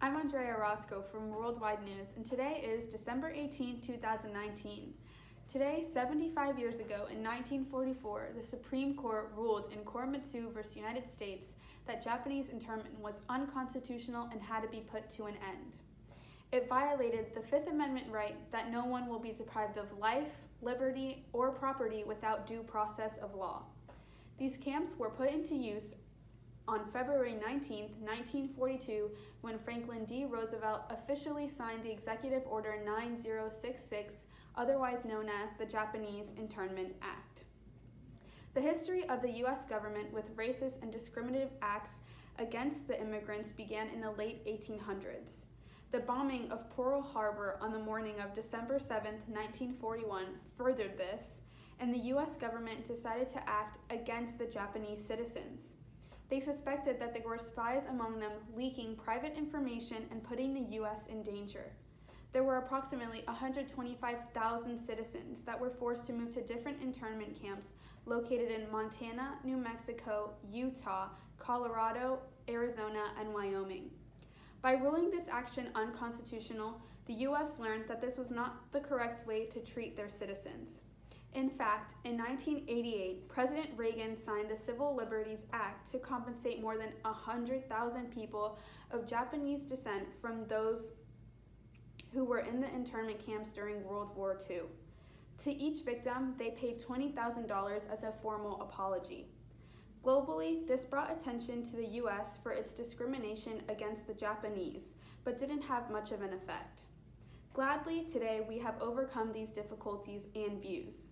I'm Andrea from Worldwide News, and today is December 18, 2019. Today, 75 years ago, in 1944, the Supreme Court ruled in Korematsu v. United States that Japanese internment was unconstitutional and had to be put to an end. It violated the Fifth Amendment right that no one will be deprived of life, liberty, or property without due process of law. These camps were put into use on February 19, 1942, when Franklin D. Roosevelt officially signed the Executive Order 9066, otherwise known as the Japanese Internment Act. The history of the U.S. government with racist and discriminative acts against the immigrants began in the late 1800s. The bombing of Pearl Harbor on the morning of December 7, 1941, furthered this, and the U.S. government decided to act against the Japanese citizens. They suspected that there were spies among them leaking private information and putting the U.S. in danger. There were approximately 125,000 citizens that were forced to move to different internment camps located in Montana, New Mexico, Utah, Colorado, Arizona, and Wyoming. By ruling this action unconstitutional, the U.S. learned that this was not the correct way to treat their citizens. In fact, in 1988, President Reagan signed the Civil Liberties Act to compensate more than 100,000 people of Japanese descent from those who were in the internment camps during World War II. To each victim, they paid $20,000 as a formal apology. Globally, this brought attention to the U.S. for its discrimination against the Japanese, but didn't have much of an effect. Gladly, today we have overcome these difficulties and views.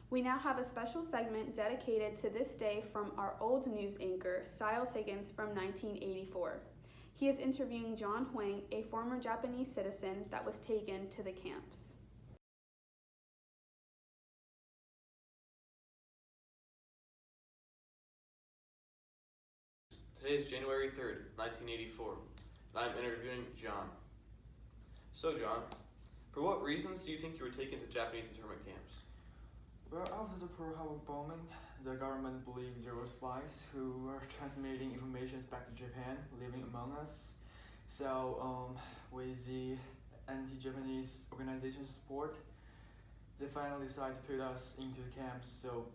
We now have a special segment dedicated to this day from our old news anchor, Stiles Higgins from 1984. He is interviewing John Huang, a former Japanese citizen that was taken to the camps. Today is January 3rd, 1984, and I'm interviewing John. So John, for what reasons do you think you were taken to Japanese internment camps? Well, after the Pearl Harbor bombing, the government believed there were spies who were transmitting information back to Japan, living among us. So, with the anti-Japanese organization support, they finally decided to put us into the camps. So,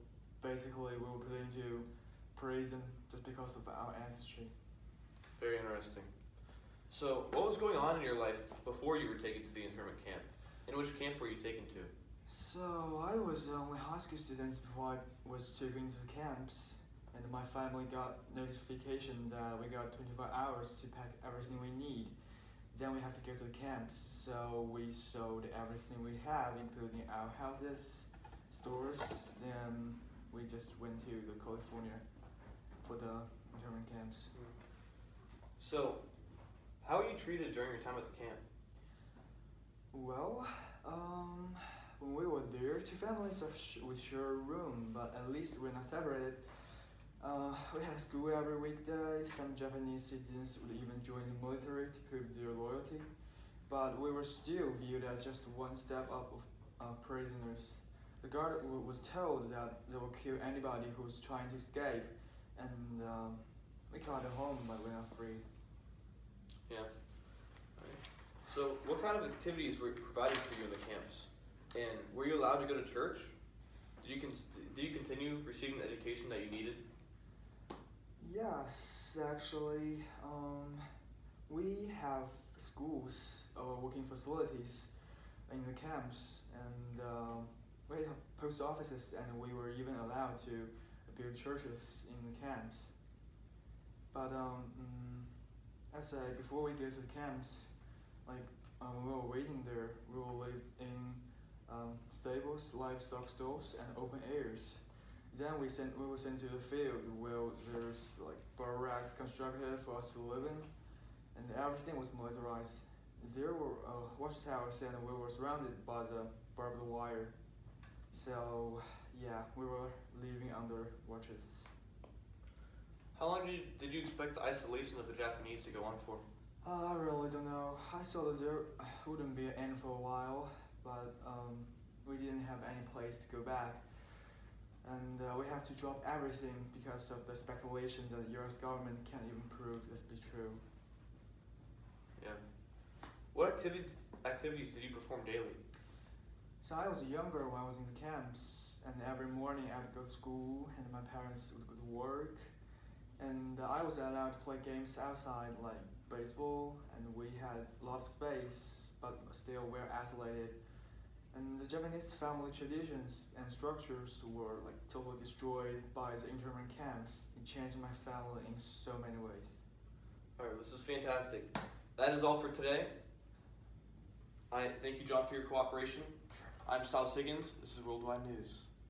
basically, we were put into prison just because of our ancestry. Very interesting. So, what was going on in your life before you were taken to the internment camp? And which camp were you taken to? So I was only high school student before I was taken to the camps, and my family got notification that we got 24 hours to pack everything we need. Then we had to go to the camps, so we sold everything we have, including our houses, stores. Then we just went to the California for the internment camps. So, how were you treated during your time at the camp? Well, when we were there, two families would share a room, but at least we're not separated. We had school every weekday. Some Japanese citizens would even join the military to prove their loyalty. But we were still viewed as just one step up of prisoners. The guard was told that they will kill anybody who was trying to escape, and we called it home, but we're not free. Yeah. Alright. So, what kind of activities were provided for you in the camps? And were you allowed to go to church? Did you continue receiving the education that you needed? Yes, actually, we have schools or working facilities in the camps, and we have post offices, and we were even allowed to build churches in the camps. But I say before we go to the camps, when we were waiting there, we will live in stables, livestock stalls, and open airs. Then we were sent to the field where there's barracks constructed for us to live in, and everything was militarized. There were watchtowers, and we were surrounded by the barbed wire. So yeah, we were living under watches. How long did you expect the isolation of the Japanese to go on for? I really don't know. I thought that there wouldn't be an end for a while, but we didn't have any place to go back. And we have to drop everything because of the speculation that the US government can't even prove this to be true. Yeah. What activities did you perform daily? So I was younger when I was in the camps, and every morning I would go to school, and my parents would go to work, and I was allowed to play games outside like baseball, and we had a lot of space, but still we're isolated. And the Japanese family traditions and structures were like totally destroyed by the internment camps. It changed my family in so many ways. Alright, this is fantastic. That is all for today. I thank you, John, for your cooperation. I'm Stiles Higgins. This is Worldwide News.